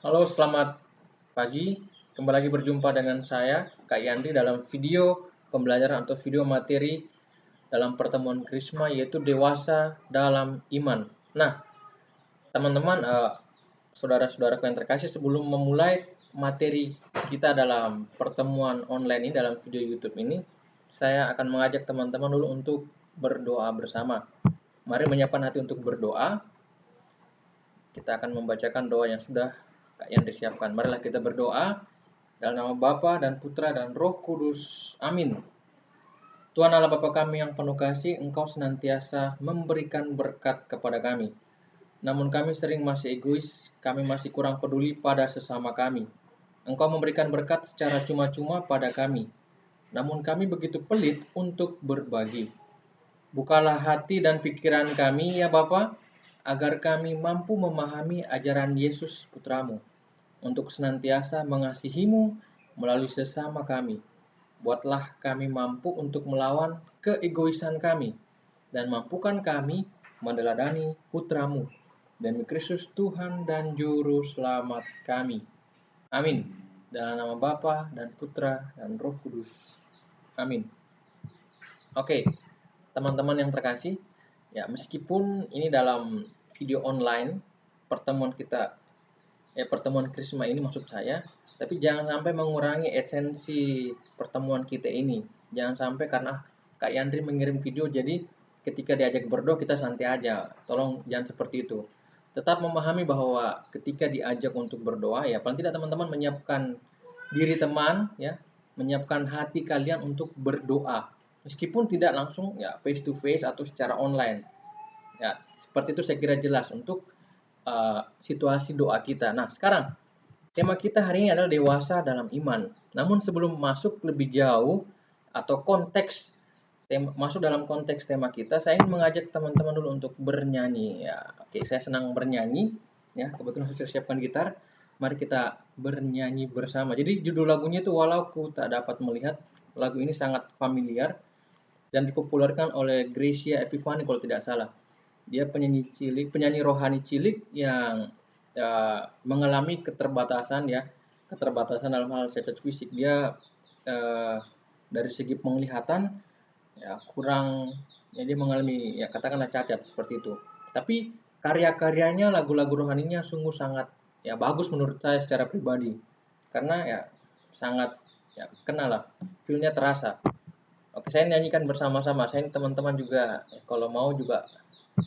Halo, selamat pagi. Kembali lagi berjumpa dengan saya, Kak Yandri, dalam video pembelajaran atau video materi dalam pertemuan Krisma, yaitu dewasa dalam iman. Nah, teman-teman, saudara-saudaraku yang terkasih, sebelum memulai materi kita dalam pertemuan online ini, dalam video YouTube ini, saya akan mengajak teman-teman dulu untuk berdoa bersama. Mari menyiapkan hati untuk berdoa. Kita akan membacakan doa yang sudah Kak Yandri siapkan. Marilah kita berdoa. Dalam nama Bapa dan Putra dan Roh Kudus. Amin. Tuhan Allah Bapa kami yang penuh kasih, Engkau senantiasa memberikan berkat kepada kami. Namun kami sering masih egois, kami masih kurang peduli pada sesama kami. Engkau memberikan berkat secara cuma-cuma pada kami. Namun kami begitu pelit untuk berbagi. Bukalah hati dan pikiran kami ya Bapa, agar kami mampu memahami ajaran Yesus Putramu, untuk senantiasa mengasihimu melalui sesama kami. Buatlah kami mampu untuk melawan keegoisan kami, dan mampukan kami meneladani Putramu, demi Kristus Tuhan dan Juru Selamat kami. Amin. Dalam nama Bapa dan Putra dan Roh Kudus. Amin. Oke, teman-teman yang terkasih, ya meskipun ini dalam video online pertemuan kita, pertemuan Krisma ini maksud saya, tapi jangan sampai mengurangi esensi pertemuan kita ini. Jangan sampai karena Kak Yandri mengirim video jadi ketika diajak berdoa kita santai aja. Tolong jangan seperti itu. Tetap memahami bahwa ketika diajak untuk berdoa, ya paling tidak teman-teman menyiapkan diri teman, ya, menyiapkan hati kalian untuk berdoa. Meskipun tidak langsung ya face to face atau secara online. Ya, seperti itu saya kira jelas untuk situasi doa kita. Nah, sekarang tema kita hari ini adalah dewasa dalam iman. Namun sebelum masuk lebih jauh atau masuk dalam konteks tema kita, saya ingin mengajak teman-teman dulu untuk bernyanyi. Ya, oke, saya senang bernyanyi. Ya, kebetulan saya siapkan gitar. Mari kita bernyanyi bersama. Jadi judul lagunya itu Walau Ku Tak Dapat Melihat. Lagu ini sangat familiar dan dipopulerkan oleh Gracia Epifani kalau tidak salah. Dia penyanyi rohani cilik yang mengalami keterbatasan, ya, keterbatasan dalam hal cacat fisik. Dia dari segi penglihatan ya kurang, ya dia mengalami ya katakanlah cacat seperti itu. Tapi karya-karyanya, lagu-lagu rohaninya sungguh sangat ya bagus menurut saya secara pribadi. Karena ya sangat ya kenal lah, feel-nya terasa. Oke, saya nyanyikan bersama-sama. Saya teman-teman juga ya, kalau mau juga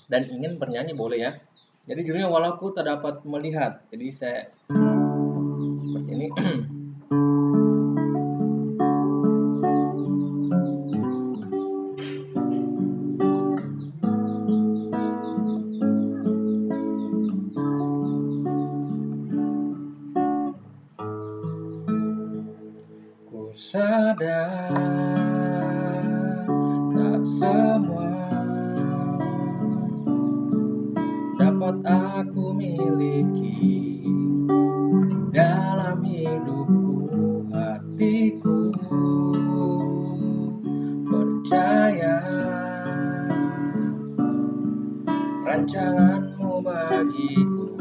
dan ingin bernyanyi boleh ya. Jadi judulnya Walau Ku Tak Dapat Melihat. Jadi saya seperti ini. Ku sadar tak semua dapat aku miliki dalam hidupku. Hatiku percaya rancanganmu bagiku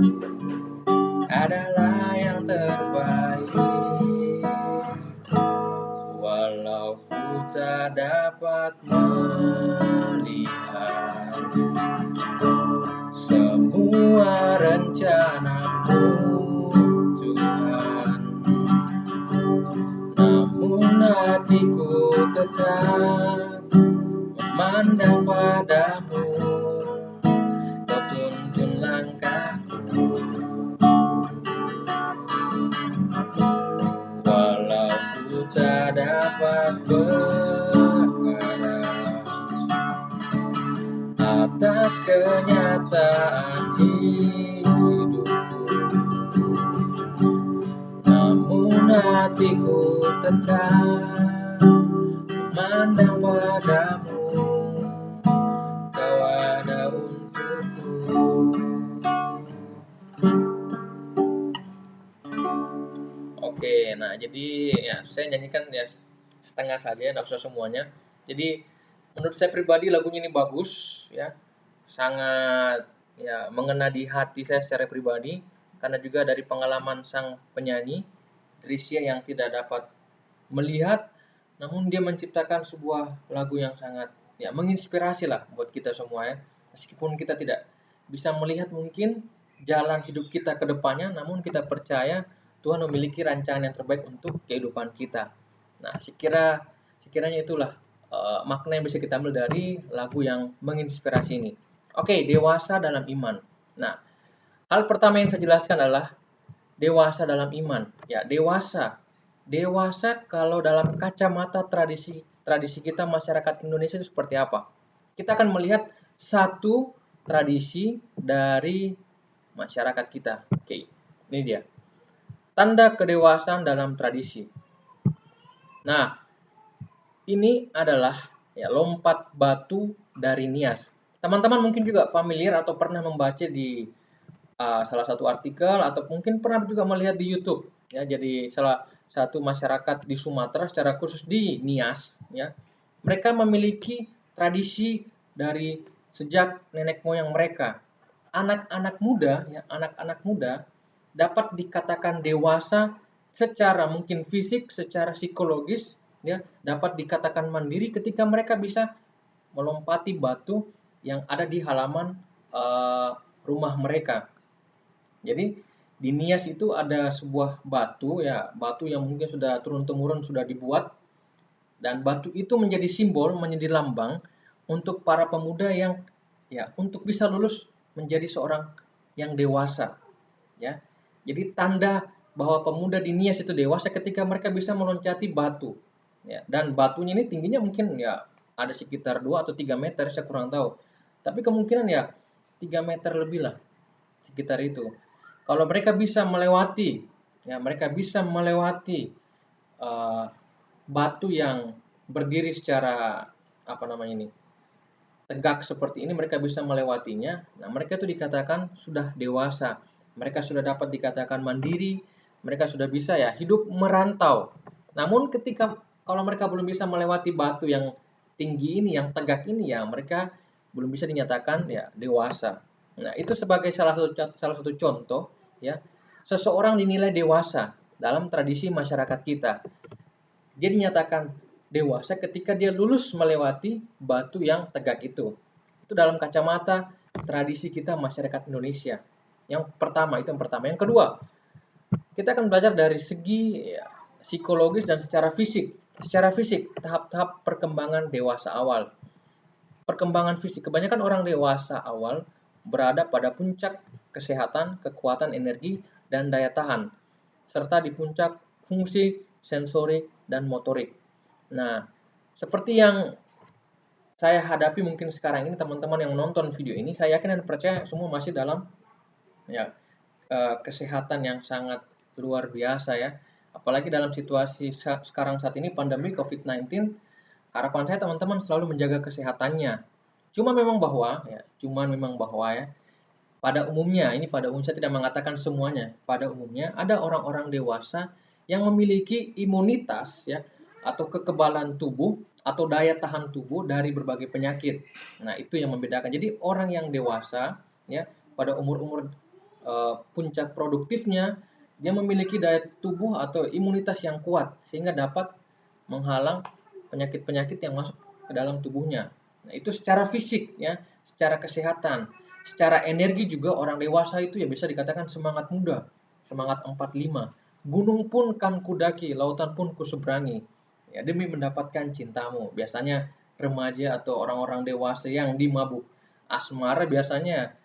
adalah yang terbaik. Walau ku tak dapat melihat semua rencanamu, Tuhan, namun hatiku tetap memandang padamu. Kau tuntun langkahku, walau ku tak dapat berharap atas kenyataan hidupku, namun hatiku tetap memandang padamu. Kau ada untukku. Oke, nah jadi ya saya nyanyikan ya setengah saja, nggak usah semuanya. Jadi menurut saya pribadi lagunya ini bagus, ya, sangat ya mengena di hati saya secara pribadi karena juga dari pengalaman sang penyanyi Grisya yang tidak dapat melihat, namun dia menciptakan sebuah lagu yang sangat ya menginspirasi lah buat kita semua ya. Meskipun kita tidak bisa melihat mungkin jalan hidup kita ke depannya, namun kita percaya Tuhan memiliki rancangan yang terbaik untuk kehidupan kita. Nah, sekiranya itulah makna yang bisa kita ambil dari lagu yang menginspirasi ini. Oke, dewasa dalam iman. Nah, hal pertama yang saya jelaskan adalah dewasa dalam iman. Ya, dewasa. Dewasa kalau dalam kacamata tradisi kita masyarakat Indonesia itu seperti apa? Kita akan melihat satu tradisi dari masyarakat kita. Oke, ini dia. Tanda kedewasaan dalam tradisi. Nah, ini adalah ya lompat batu dari Nias. Teman-teman mungkin juga familiar atau pernah membaca di salah satu artikel atau mungkin pernah juga melihat di YouTube ya. Jadi salah satu masyarakat di Sumatera secara khusus di Nias ya. Mereka memiliki tradisi dari sejak nenek moyang mereka. Anak-anak muda ya, anak-anak muda dapat dikatakan dewasa secara mungkin fisik, secara psikologis ya, dapat dikatakan mandiri ketika mereka bisa melompati batu yang ada di halaman rumah mereka. Jadi di Nias itu ada sebuah batu ya, batu yang mungkin sudah turun-temurun sudah dibuat, dan batu itu menjadi simbol, menjadi lambang untuk para pemuda yang ya untuk bisa lulus menjadi seorang yang dewasa ya. Jadi tanda bahwa pemuda di Nias itu dewasa ketika mereka bisa meloncati batu. Ya, dan batunya ini tingginya mungkin ya ada sekitar 2 atau 3 meter, saya kurang tahu. Tapi kemungkinan ya 3 meter lebih lah sekitar itu. Kalau mereka bisa melewati, ya mereka bisa melewati uh, batu yang berdiri secara apa namanya ini tegak seperti ini, mereka bisa melewatinya. Nah, mereka itu dikatakan sudah dewasa. Mereka sudah dapat dikatakan mandiri. Mereka sudah bisa ya hidup merantau. Namun ketika kalau mereka belum bisa melewati batu yang tinggi ini, yang tegak ini ya, mereka belum bisa dinyatakan ya dewasa. Nah, itu sebagai salah satu contoh ya. Seseorang dinilai dewasa dalam tradisi masyarakat kita. Dia dinyatakan dewasa ketika dia lulus melewati batu yang tegak itu. Itu dalam kacamata tradisi kita masyarakat Indonesia. Yang pertama, itu yang pertama. Yang kedua, kita akan belajar dari segi ya, psikologis dan secara fisik. Secara fisik, tahap-tahap perkembangan dewasa awal. Perkembangan fisik, kebanyakan orang dewasa awal berada pada puncak kesehatan, kekuatan energi, dan daya tahan, serta di puncak fungsi sensorik dan motorik. Nah, seperti yang saya hadapi mungkin sekarang ini, teman-teman yang menonton video ini, saya yakin dan percaya semua masih dalam ya kesehatan yang sangat luar biasa ya. Apalagi dalam situasi sekarang saat ini pandemi COVID-19, harapan saya teman-teman selalu menjaga kesehatannya. Cuman memang bahwa ya, pada umumnya, saya tidak mengatakan semuanya, pada umumnya ada orang-orang dewasa yang memiliki imunitas ya atau kekebalan tubuh atau daya tahan tubuh dari berbagai penyakit. Nah, itu yang membedakan. Jadi orang yang dewasa ya pada umur-umur puncak produktifnya, dia memiliki daya tubuh atau imunitas yang kuat sehingga dapat menghalang penyakit-penyakit yang masuk ke dalam tubuhnya. Nah, itu secara fisik ya, secara kesehatan. Secara energi juga orang dewasa itu ya bisa dikatakan semangat muda, semangat 45. Gunung pun kan kudaki, lautan pun kuseberangi. Ya, demi mendapatkan cintamu. Biasanya remaja atau orang-orang dewasa yang dimabuk asmara biasanya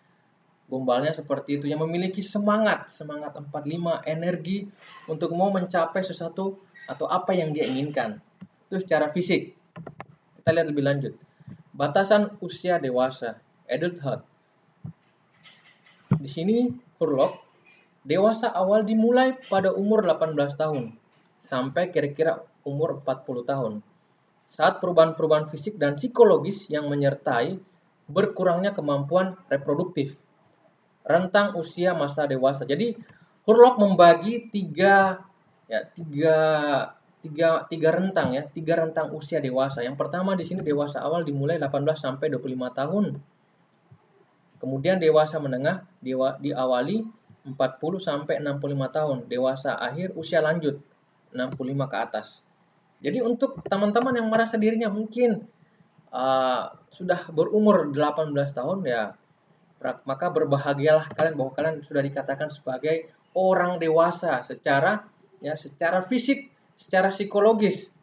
gombalnya seperti itu, yang memiliki semangat 45, energi untuk mau mencapai sesuatu atau apa yang dia inginkan. Itu secara fisik. Kita lihat lebih lanjut. Batasan usia dewasa, adulthood. Di sini Hurlock, dewasa awal dimulai pada umur 18 tahun sampai kira-kira umur 40 tahun. Saat perubahan-perubahan fisik dan psikologis yang menyertai berkurangnya kemampuan reproduktif. Rentang usia masa dewasa. Jadi Hurlock membagi tiga rentang usia dewasa. Yang pertama di sini dewasa awal dimulai 18 sampai 25 tahun. Kemudian dewasa menengah diawali 40 sampai 65 tahun, dewasa akhir, usia lanjut 65 ke atas. Jadi untuk teman-teman yang merasa dirinya mungkin sudah berumur 18 tahun ya, maka berbahagialah kalian bahwa kalian sudah dikatakan sebagai orang dewasa secara fisik, secara psikologis.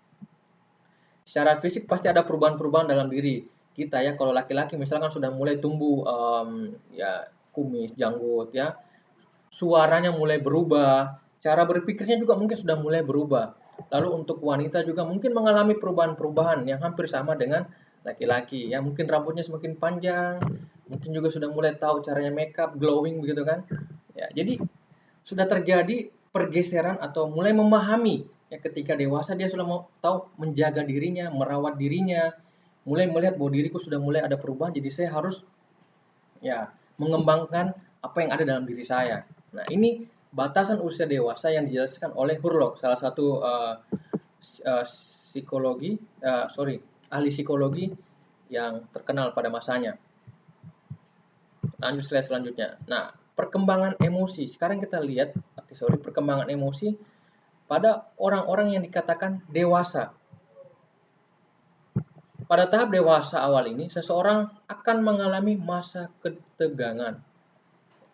Secara fisik pasti ada perubahan-perubahan dalam diri kita ya. Kalau laki-laki misalkan sudah mulai tumbuh ya kumis, janggut ya. Suaranya mulai berubah, cara berpikirnya juga mungkin sudah mulai berubah. Lalu untuk wanita juga mungkin mengalami perubahan-perubahan yang hampir sama dengan laki-laki ya. Mungkin rambutnya semakin panjang, mungkin juga sudah mulai tahu caranya makeup, glowing begitu kan. Ya, jadi sudah terjadi pergeseran atau mulai memahami ya, ketika dewasa dia sudah mau tahu menjaga dirinya, merawat dirinya, mulai melihat bahwa diriku sudah mulai ada perubahan, jadi saya harus ya mengembangkan apa yang ada dalam diri saya. Nah, ini batasan usia dewasa yang dijelaskan oleh Hurlock, salah satu ahli psikologi yang terkenal pada masanya. Lanjut slide selanjutnya. Nah, perkembangan emosi. Sekarang kita lihat, perkembangan emosi pada orang-orang yang dikatakan dewasa. Pada tahap dewasa awal ini, seseorang akan mengalami masa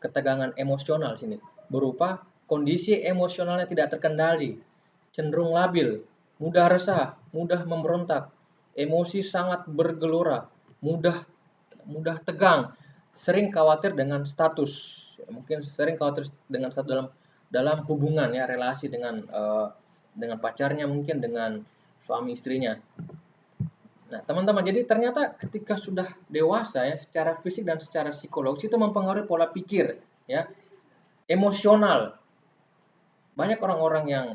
ketegangan emosional sini, berupa kondisi emosionalnya tidak terkendali, cenderung labil, mudah resah, mudah memberontak, emosi sangat bergelora, mudah tegang, sering khawatir dengan status, mungkin sering khawatir dengan status dalam hubungan ya, relasi dengan pacarnya, mungkin dengan suami istrinya. Nah, teman-teman, jadi ternyata ketika sudah dewasa ya, secara fisik dan secara psikologis itu mempengaruhi pola pikir ya, emosional. Banyak orang-orang yang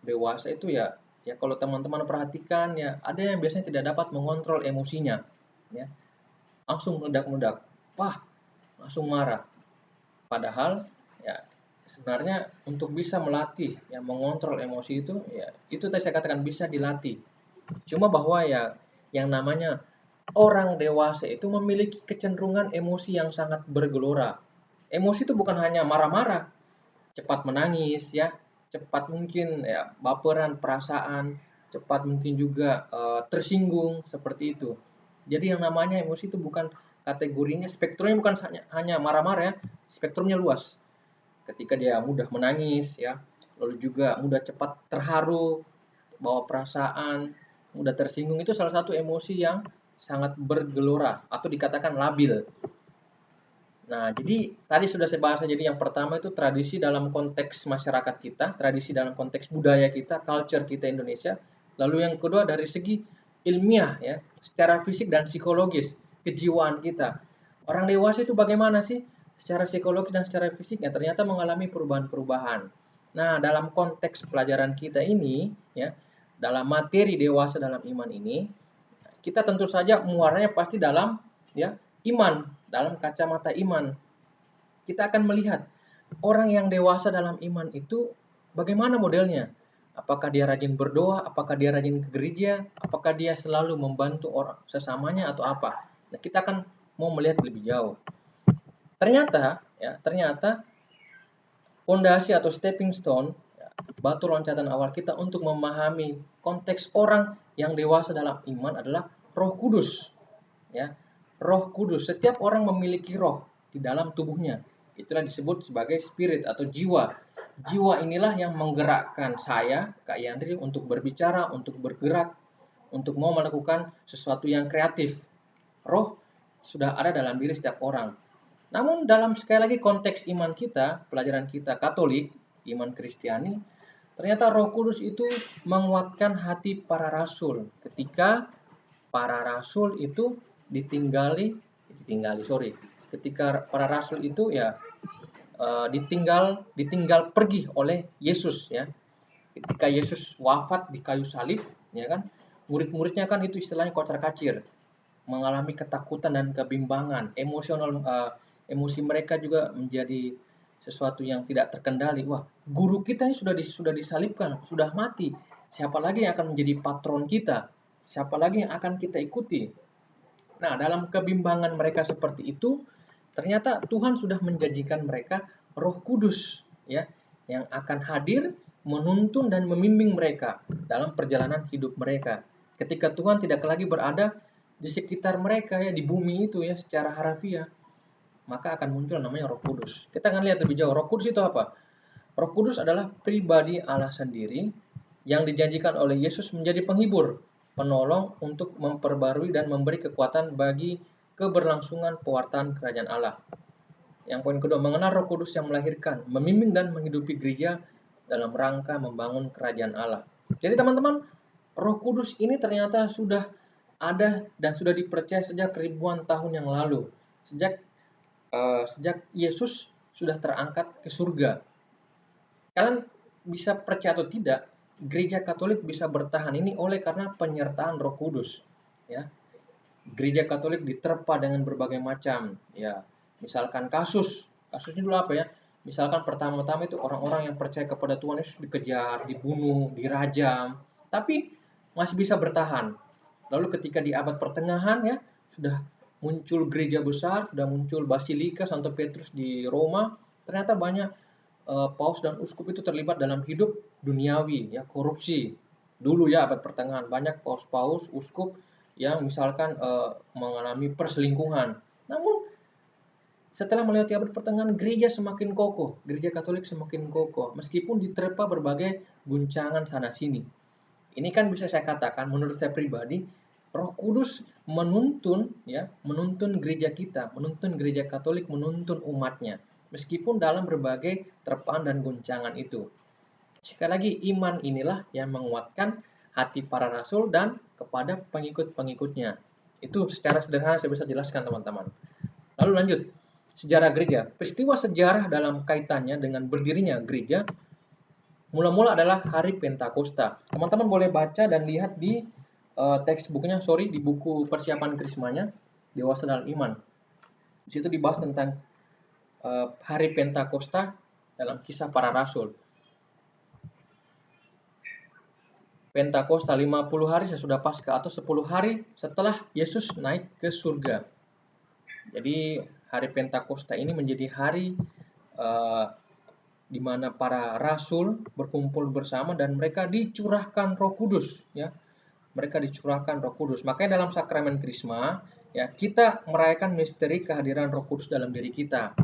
dewasa itu ya kalau teman-teman perhatikan ya, ada yang biasanya tidak dapat mengontrol emosinya ya. Langsung meledak-meledak. Wah, langsung marah. Padahal ya sebenarnya untuk bisa melatih yang mengontrol emosi itu tadi saya katakan bisa dilatih. Cuma bahwa ya yang namanya orang dewasa itu memiliki kecenderungan emosi yang sangat bergelora. Emosi itu bukan hanya marah-marah, cepat menangis ya, cepat mungkin ya baperan perasaan, cepat mungkin juga tersinggung seperti itu. Jadi yang namanya emosi itu bukan kategorinya, spektrumnya bukan hanya marah-marah ya, spektrumnya luas. Ketika dia mudah menangis ya, lalu juga mudah cepat terharu, bawa perasaan, mudah tersinggung, itu salah satu emosi yang sangat bergelora atau dikatakan labil. Nah, jadi tadi sudah saya bahas. Jadi yang pertama itu tradisi dalam konteks masyarakat kita, tradisi dalam konteks budaya kita, culture kita Indonesia. Lalu yang kedua dari segi ilmiah ya, secara fisik dan psikologis, kejiwaan kita. Orang dewasa itu bagaimana sih? Secara psikologis dan secara fisiknya ternyata mengalami perubahan-perubahan. Nah, dalam konteks pelajaran kita ini ya, dalam materi dewasa dalam iman ini, kita tentu saja muaranya pasti dalam ya iman, dalam kacamata iman. Kita akan melihat orang yang dewasa dalam iman itu bagaimana modelnya. Apakah dia rajin berdoa, apakah dia rajin ke gereja, apakah dia selalu membantu orang sesamanya atau apa. Nah, kita akan mau melihat lebih jauh. Ternyata fondasi atau stepping stone, batu loncatan awal kita untuk memahami konteks orang yang dewasa dalam iman adalah Roh Kudus. Ya, Roh Kudus. Setiap orang memiliki roh di dalam tubuhnya. Itulah disebut sebagai spirit atau jiwa. Jiwa inilah yang menggerakkan saya, Kak Yandri, untuk berbicara, untuk bergerak, untuk mau melakukan sesuatu yang kreatif. Roh sudah ada dalam diri setiap orang. Namun dalam sekali lagi konteks iman kita, pelajaran kita Katolik, iman Kristiani, ternyata Roh Kudus itu menguatkan hati para rasul ketika para rasul itu ketika para rasul itu ya ditinggal pergi oleh Yesus ya. Ketika Yesus wafat di kayu salib ya kan, murid-muridnya kan itu istilahnya kocar-kacir, mengalami ketakutan dan kebimbangan, emosi mereka juga menjadi sesuatu yang tidak terkendali. Wah, guru kita ini sudah disalibkan, sudah mati. Siapa lagi yang akan menjadi patron kita? Siapa lagi yang akan kita ikuti? Nah, dalam kebimbangan mereka seperti itu, ternyata Tuhan sudah menjanjikan mereka Roh Kudus, ya, yang akan hadir menuntun dan membimbing mereka dalam perjalanan hidup mereka. Ketika Tuhan tidak lagi berada di sekitar mereka ya, di bumi itu ya, secara harafiah, maka akan muncul namanya Roh Kudus. Kita akan lihat lebih jauh. Roh Kudus itu apa? Roh Kudus adalah pribadi Allah sendiri yang dijanjikan oleh Yesus menjadi penghibur, penolong untuk memperbarui dan memberi kekuatan bagi keberlangsungan pewartaan kerajaan Allah. Yang poin kedua, mengenal Roh Kudus yang melahirkan, membimbing dan menghidupi gereja dalam rangka membangun kerajaan Allah. Jadi teman-teman, Roh Kudus ini ternyata sudah ada dan sudah dipercaya sejak ribuan tahun yang lalu. Sejak Yesus sudah terangkat ke surga. Kalian bisa percaya atau tidak, Gereja Katolik bisa bertahan ini oleh karena penyertaan Roh Kudus. Ya, Gereja Katolik diterpa dengan berbagai macam, ya, misalkan kasusnya dulu apa ya? Misalkan pertama-tama itu orang-orang yang percaya kepada Tuhan Yesus dikejar, dibunuh, dirajam, tapi masih bisa bertahan. Lalu ketika di abad pertengahan ya, sudah muncul gereja besar, sudah muncul Basilika Santo Petrus di Roma, ternyata banyak paus dan uskup itu terlibat dalam hidup duniawi, ya, korupsi. Dulu ya abad pertengahan banyak paus-paus, uskup yang misalkan mengalami perselingkuhan. Namun setelah melewati abad pertengahan, gereja semakin kokoh, gereja Katolik semakin kokoh, meskipun diterpa berbagai guncangan sana sini. Ini kan bisa saya katakan, menurut saya pribadi, Roh Kudus menuntun gereja kita, menuntun gereja Katolik, menuntun umatnya, meskipun dalam berbagai terpaan dan guncangan itu. Sekali lagi, iman inilah yang menguatkan hati para rasul dan kepada pengikut-pengikutnya. Itu secara sederhana saya bisa jelaskan teman-teman. Lalu lanjut, sejarah gereja. Peristiwa sejarah dalam kaitannya dengan berdirinya gereja mula-mula adalah hari Pentakosta. Teman-teman boleh baca dan lihat di textbooknya, di buku persiapan krismanya, Dewasa dalam Iman. Di situ dibahas tentang hari Pentakosta dalam Kisah Para Rasul. Pentakosta 50 hari sesudah Paskah atau 10 hari setelah Yesus naik ke surga. Jadi hari Pentakosta ini menjadi hari di mana para rasul berkumpul bersama dan mereka dicurahkan Roh Kudus, ya. Mereka dicurahkan Roh Kudus. Makanya dalam sakramen Krisma, ya, kita merayakan misteri kehadiran Roh Kudus dalam diri kita.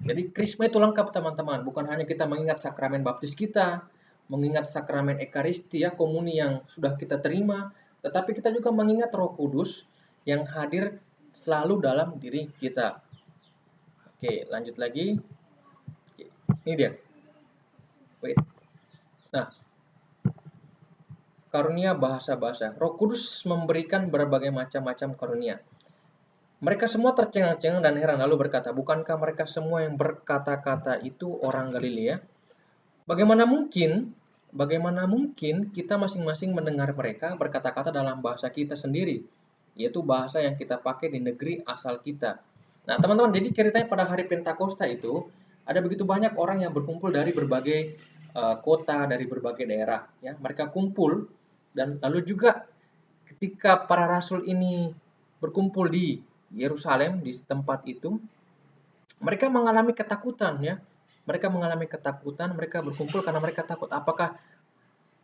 Jadi Krisma itu lengkap teman-teman, bukan hanya kita mengingat sakramen baptis kita, mengingat sakramen Ekaristi, ya, komuni yang sudah kita terima, tetapi kita juga mengingat Roh Kudus yang hadir selalu dalam diri kita. Oke, lanjut lagi. Oke, ini dia. Wait. Nah, karunia bahasa-bahasa. Roh Kudus memberikan berbagai macam-macam karunia. Mereka semua tercengang-cengang dan heran lalu berkata, bukankah mereka semua yang berkata-kata itu orang Galilea? Bagaimana mungkin kita masing-masing mendengar mereka berkata-kata dalam bahasa kita sendiri, yaitu bahasa yang kita pakai di negeri asal kita. Nah, teman-teman, jadi ceritanya pada hari Pentakosta itu ada begitu banyak orang yang berkumpul dari berbagai kota, dari berbagai daerah, ya. Mereka kumpul dan lalu juga ketika para rasul ini berkumpul di Yerusalem di tempat itu, mereka mengalami ketakutan, ya. Mereka mengalami ketakutan, mereka berkumpul karena mereka takut apakah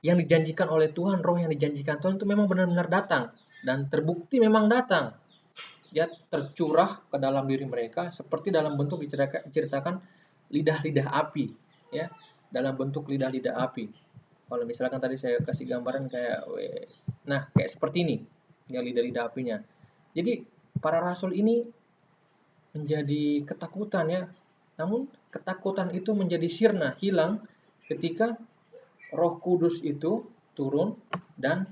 yang dijanjikan oleh Tuhan, roh yang dijanjikan Tuhan itu memang benar-benar datang dan terbukti memang datang. Dia tercurah ke dalam diri mereka seperti dalam bentuk diceritakan lidah-lidah api, ya. Dalam bentuk lidah-lidah api. Kalau misalkan tadi saya kasih gambaran kayak kayak seperti ini, ya, lidah-lidah apinya. Jadi para rasul ini menjadi ketakutan, ya. Namun ketakutan itu menjadi sirna, hilang ketika Roh Kudus itu turun dan,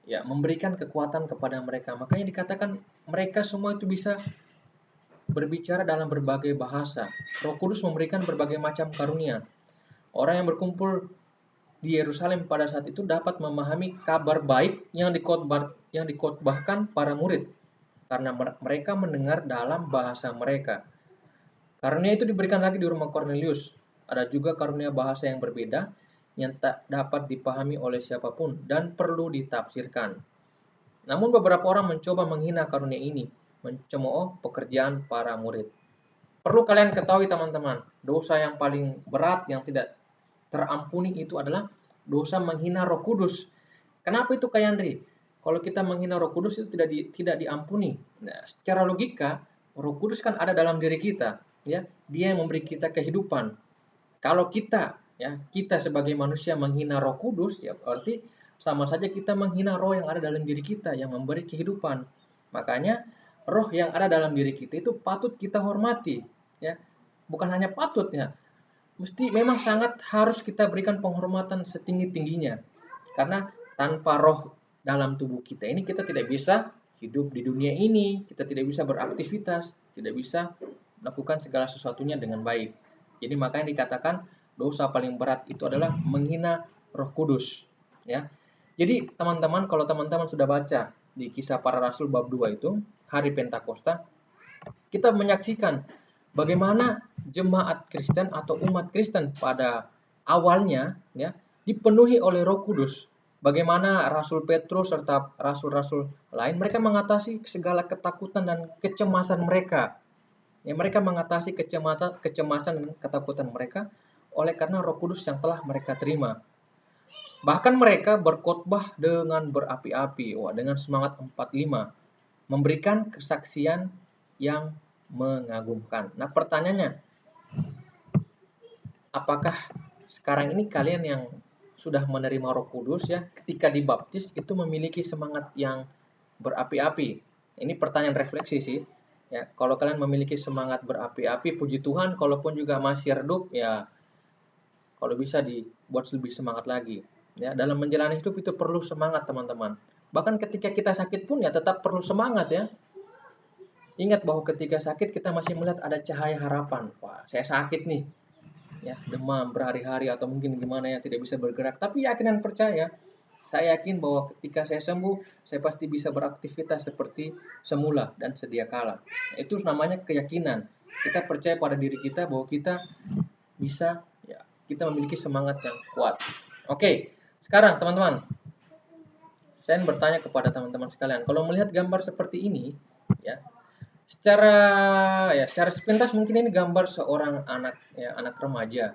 ya, memberikan kekuatan kepada mereka. Makanya dikatakan mereka semua itu bisa berbicara dalam berbagai bahasa. Roh Kudus memberikan berbagai macam karunia. Orang yang berkumpul di Yerusalem pada saat itu dapat memahami kabar baik yang dikotbahkan para murid karena mereka mendengar dalam bahasa mereka. Karunia itu diberikan lagi di rumah Cornelius. Ada juga karunia bahasa yang berbeda yang tak dapat dipahami oleh siapapun dan perlu ditafsirkan. Namun beberapa orang mencoba menghina karunia ini, mencemooh pekerjaan para murid. Perlu kalian ketahui teman-teman, dosa yang paling berat yang tidak terampuni itu adalah dosa menghina Roh Kudus. Kenapa itu Kak Yandri? Kalau kita menghina Roh Kudus itu tidak diampuni. Nah, secara logika, Roh Kudus kan ada dalam diri kita, ya. Dia yang memberi kita kehidupan. Kalau kita sebagai manusia menghina Roh Kudus, ya berarti sama saja kita menghina roh yang ada dalam diri kita yang memberi kehidupan. Makanya roh yang ada dalam diri kita itu patut kita hormati, ya. Bukan hanya patut ya, mesti memang sangat harus kita berikan penghormatan setinggi-tingginya. Karena tanpa roh dalam tubuh kita ini kita tidak bisa hidup di dunia ini, kita tidak bisa beraktivitas, tidak bisa melakukan segala sesuatunya dengan baik. Jadi makanya dikatakan dosa paling berat itu adalah menghina Roh Kudus, ya. Jadi teman-teman, kalau teman-teman sudah baca di Kisah Para Rasul bab 2 itu, hari Pentakosta, kita menyaksikan bagaimana jemaat Kristen atau umat Kristen pada awalnya ya dipenuhi oleh Roh Kudus. Bagaimana Rasul Petrus serta rasul-rasul lain mereka mengatasi segala ketakutan dan kecemasan mereka. Ya, mereka mengatasi kecemasan dan ketakutan mereka oleh karena Roh Kudus yang telah mereka terima. Bahkan mereka berkhotbah dengan berapi-api, dengan semangat 45, memberikan kesaksian yang mengagumkan. Nah, pertanyaannya, apakah sekarang ini kalian yang sudah menerima Roh Kudus ya, ketika dibaptis itu memiliki semangat yang berapi-api? Ini pertanyaan refleksi sih. Ya, kalau kalian memiliki semangat berapi-api, puji Tuhan, kalaupun juga masih redup, ya kalau bisa dibuat lebih semangat lagi. Ya, dalam menjalani hidup itu perlu semangat, teman-teman. Bahkan ketika kita sakit pun ya tetap perlu semangat ya. Ingat bahwa ketika sakit kita masih melihat ada cahaya harapan. Wah, saya sakit nih. Ya, demam berhari-hari atau mungkin gimana ya tidak bisa bergerak, tapi yakin dan percaya. Saya yakin bahwa ketika saya sembuh, saya pasti bisa beraktivitas seperti semula dan sedia kala. Itu namanya keyakinan. Kita percaya pada diri kita bahwa kita bisa, ya, kita memiliki semangat yang kuat. Oke, sekarang teman-teman, saya bertanya kepada teman-teman sekalian, kalau melihat gambar seperti ini, ya, secara sepintas mungkin ini gambar seorang anak, ya, anak remaja.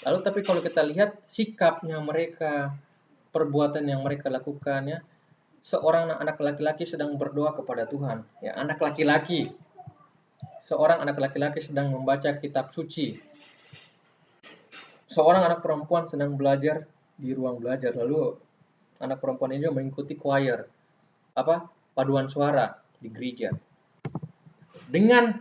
Lalu tapi kalau kita lihat sikapnya mereka, perbuatan yang mereka lakukan ya, seorang anak laki-laki sedang berdoa kepada Tuhan, ya, seorang anak laki-laki sedang membaca kitab suci. Seorang anak perempuan sedang belajar di ruang belajar, lalu anak perempuan ini mengikuti choir, paduan suara di gereja. Dengan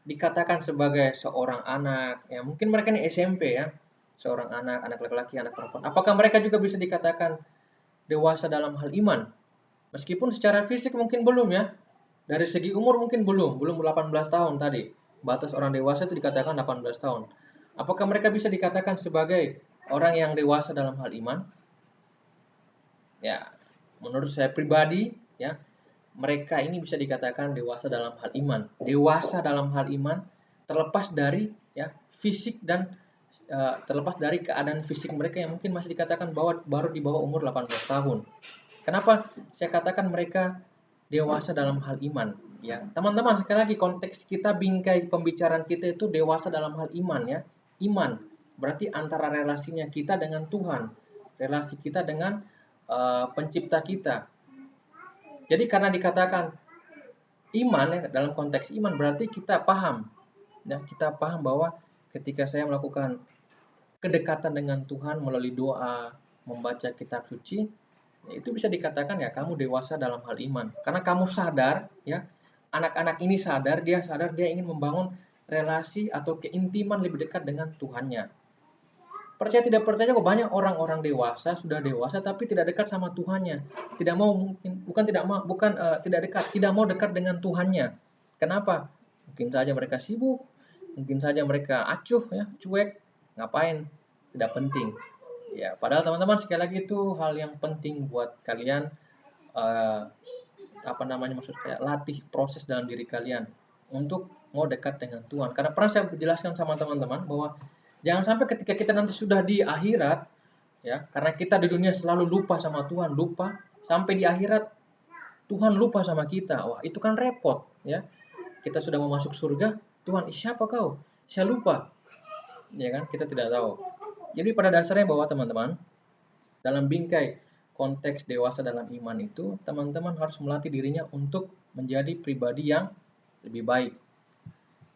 dikatakan sebagai seorang anak, ya mungkin mereka ini SMP ya, seorang anak laki-laki, anak perempuan. Apakah mereka juga bisa dikatakan dewasa dalam hal iman? Meskipun secara fisik mungkin belum ya. Dari segi umur mungkin belum 18 tahun tadi. Batas orang dewasa itu dikatakan 18 tahun. Apakah mereka bisa dikatakan sebagai orang yang dewasa dalam hal iman? Ya, menurut saya pribadi ya, mereka ini bisa dikatakan dewasa dalam hal iman. Dewasa dalam hal iman terlepas dari ya fisik dan terlepas dari keadaan fisik mereka yang mungkin masih dikatakan bahwa baru di bawah umur 18 tahun. Kenapa saya katakan mereka dewasa dalam hal iman? Ya, teman-teman, sekali lagi konteks kita, bingkai pembicaraan kita itu dewasa dalam hal iman ya. Iman berarti antara relasinya kita dengan Tuhan, relasi kita dengan pencipta kita. Jadi karena dikatakan iman ya, dalam konteks iman berarti kita paham. Ya, kita paham bahwa ketika saya melakukan kedekatan dengan Tuhan melalui doa, membaca kitab suci, ya, itu bisa dikatakan ya kamu dewasa dalam hal iman. Karena kamu sadar ya, anak-anak ini sadar dia ingin membangun relasi atau keintiman lebih dekat dengan Tuhannya. Percaya tidak percaya kok banyak orang-orang dewasa sudah dewasa tapi tidak dekat sama Tuhannya. Tidak mau mungkin bukan tidak mau bukan tidak dekat, tidak mau dekat dengan Tuhannya. Kenapa? Mungkin saja mereka sibuk, mungkin saja mereka acuh ya, cuek, ngapain? Tidak penting. Ya, padahal teman-teman sekali lagi itu hal yang penting buat kalian maksud saya latih proses dalam diri kalian untuk mau dekat dengan Tuhan. Karena pernah saya jelaskan sama teman-teman bahwa jangan sampai ketika kita nanti sudah di akhirat, ya, karena kita di dunia selalu lupa sama Tuhan, lupa, sampai di akhirat Tuhan lupa sama kita. Wah, itu kan repot, ya. Kita sudah mau masuk surga, Tuhan, siapa kau? Saya lupa. Ya kan, kita tidak tahu. Jadi pada dasarnya bahwa teman-teman, dalam bingkai konteks dewasa dalam iman itu, teman-teman harus melatih dirinya untuk menjadi pribadi yang lebih baik.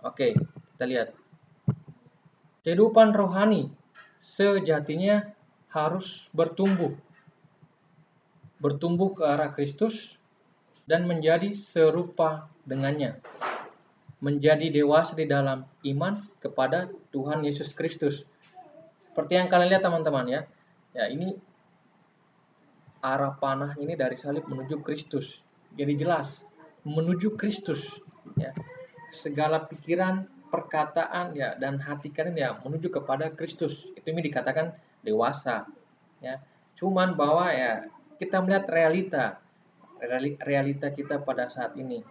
Oke, kita lihat. Kehidupan rohani sejatinya harus bertumbuh ke arah Kristus dan menjadi serupa dengannya. Menjadi dewasa di dalam iman kepada Tuhan Yesus Kristus. Seperti yang kalian lihat teman-teman ya. Ya, ini arah panah ini dari salib menuju Kristus. Jadi jelas menuju Kristus ya. Segala pikiran, perkataan ya dan hati kalian ya menuju kepada Kristus. Itu ini dikatakan dewasa ya. Cuman bahwa ya kita melihat realita kita pada saat ini.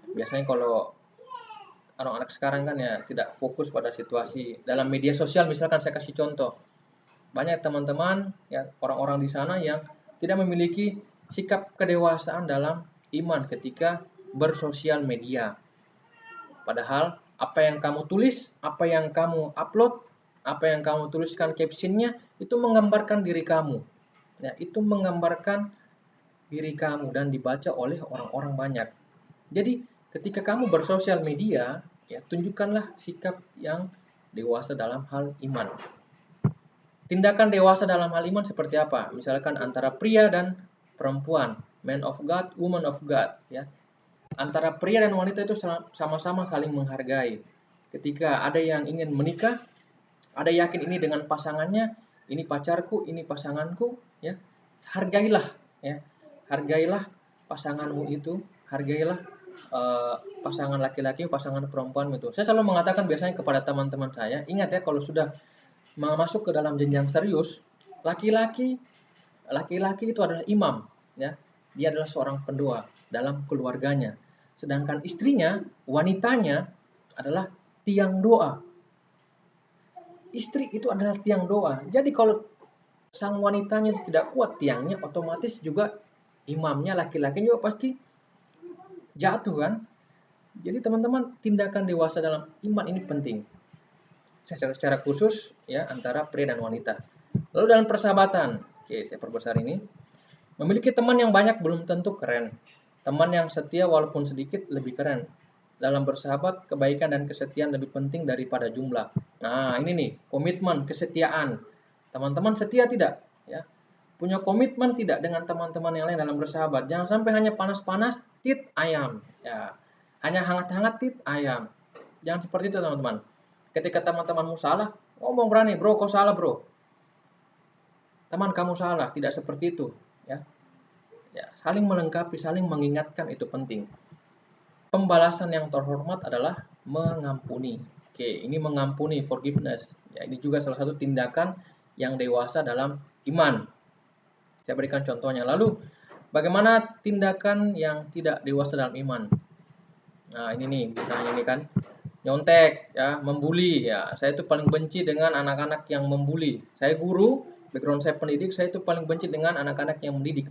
Biasanya kalau anak-anak sekarang kan ya tidak fokus pada situasi dalam media sosial. Misalkan saya kasih contoh, banyak teman-teman ya orang-orang di sana yang tidak memiliki sikap kedewasaan dalam iman ketika bersosial media. Padahal apa yang kamu tulis, apa yang kamu upload, apa yang kamu tuliskan captionnya itu menggambarkan diri kamu. Ya, itu menggambarkan diri kamu dan dibaca oleh orang-orang banyak. Jadi ketika kamu bersosial media, ya tunjukkanlah sikap yang dewasa dalam hal iman. Tindakan dewasa dalam hal iman seperti apa? Misalkan antara pria dan perempuan, man of God, woman of God, ya. Antara pria dan wanita itu sama-sama saling menghargai. Ketika ada yang ingin menikah, ada yakin ini dengan pasangannya, ini pacarku, ini pasanganku, ya. Hargailah, ya. Hargailah pasanganmu itu, hargailah pasangan laki-laki, pasangan perempuan itu. Saya selalu mengatakan biasanya kepada teman-teman saya, ingat ya kalau sudah masuk ke dalam jenjang serius, laki-laki itu adalah imam, ya. Dia adalah seorang pendoa dalam keluarganya. Sedangkan istrinya, wanitanya adalah tiang doa. Istri itu adalah tiang doa. Jadi kalau sang wanitanya tidak kuat tiangnya, otomatis juga imamnya laki-laki juga pasti jatuh kan. Jadi teman-teman, tindakan dewasa dalam iman ini penting. Secara khusus ya antara pria dan wanita. Lalu dalam persahabatan, oke saya perbesar ini. Memiliki teman yang banyak belum tentu keren. Teman yang setia walaupun sedikit lebih keren. Dalam bersahabat, kebaikan dan kesetiaan lebih penting daripada jumlah. Nah, ini nih, komitmen, kesetiaan. Teman-teman setia tidak? Ya. Punya komitmen tidak dengan teman-teman yang lain dalam bersahabat? Jangan sampai hanya panas-panas, tit ayam. Ya. Hanya hangat-hangat, tit ayam. Jangan seperti itu, teman-teman. Ketika teman-temanmu salah, ngomong berani, bro, kau salah, bro. Teman kamu salah, tidak seperti itu. Ya. Ya, saling melengkapi, saling mengingatkan itu penting. Pembalasan yang terhormat adalah mengampuni. Oke, ini mengampuni, forgiveness. Ya, ini juga salah satu tindakan yang dewasa dalam iman. Saya berikan contohnya. Lalu, bagaimana tindakan yang tidak dewasa dalam iman? Nah, ini nih, misalnya ini kan, nyontek, ya, membuli. Ya, saya itu paling benci dengan anak-anak yang membuli. Saya guru, background saya pendidik, saya itu paling benci dengan anak-anak yang mendidik,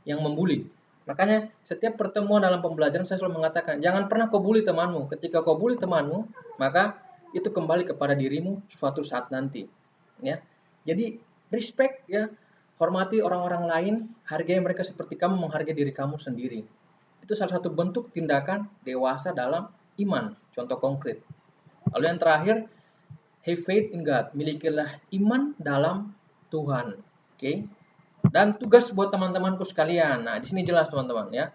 yang membuli. Makanya setiap pertemuan dalam pembelajaran saya selalu mengatakan, jangan pernah kau bully temanmu. Ketika kau bully temanmu, maka itu kembali kepada dirimu suatu saat nanti. Ya. Jadi respect ya, hormati orang-orang lain, hargai mereka seperti kamu menghargai diri kamu sendiri. Itu salah satu bentuk tindakan dewasa dalam iman, contoh konkret. Lalu yang terakhir, have faith in God, milikilah iman dalam Tuhan. Oke. Dan tugas buat teman-temanku sekalian. Nah, di sini jelas teman-teman ya.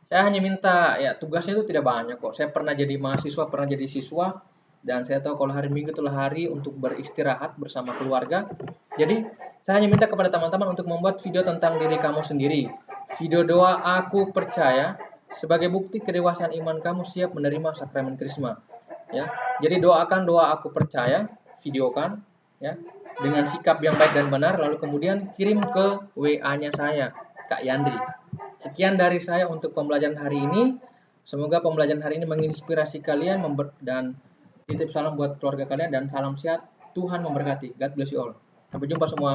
Saya hanya minta ya tugasnya itu tidak banyak kok. Saya pernah jadi mahasiswa, pernah jadi siswa dan saya tahu kalau hari Minggu itulah hari untuk beristirahat bersama keluarga. Jadi, saya hanya minta kepada teman-teman untuk membuat video tentang diri kamu sendiri. Video doa aku percaya sebagai bukti kedewasaan iman kamu siap menerima sakramen Krisma. Ya. Jadi doakan doa aku percaya, videokan ya dengan sikap yang baik dan benar, lalu kemudian kirim ke WA-nya saya, Kak Yandri. Sekian dari saya untuk pembelajaran hari ini. Semoga pembelajaran hari ini menginspirasi kalian dan titip salam buat keluarga kalian dan salam sehat. Tuhan memberkati. God bless you all. Sampai jumpa semua.